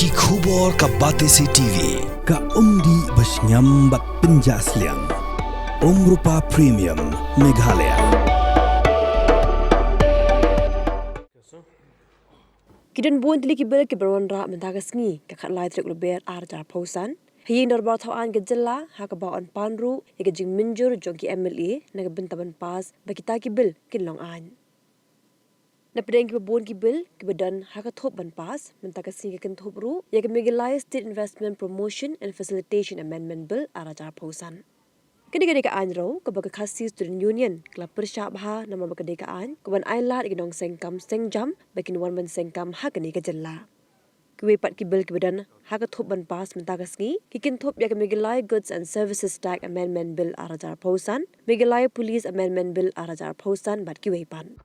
Ki khubor ka Batesi TV. Ka umdi basnyam bat penjaslian. Rupa Premium Meghalaya. Kidan buon tili kibel kibaron ra mentagasngi kakat lai trek luber arjar pausan. Ïing Dorbar tauan gejela hakabaon panru ya Jing minjur Jong ki MLA naga bentaban pas bakita kibel kinlong an. Napdeng kibabon kibel kibadan Thup ban pas mentagasngi kin Thup ru ya Meghalaya State Investment Promotion and Facilitation Amendment Bill arajar pausan. Ketika dekaan ro kebaga khasi student union Jingpyrshah baha nama kedekaan keban ailat ignong sengkam sengjam bakin wan ban sengkam hakani kejela. Kuwepat kibel kibadan Thup ban pas mentagasngi kikin Thup ya Meghalaya Goods and Services Tax Amendment Bill arajar pausan Meghalaya Police Amendment Bill arajar pausan bat kiwepan.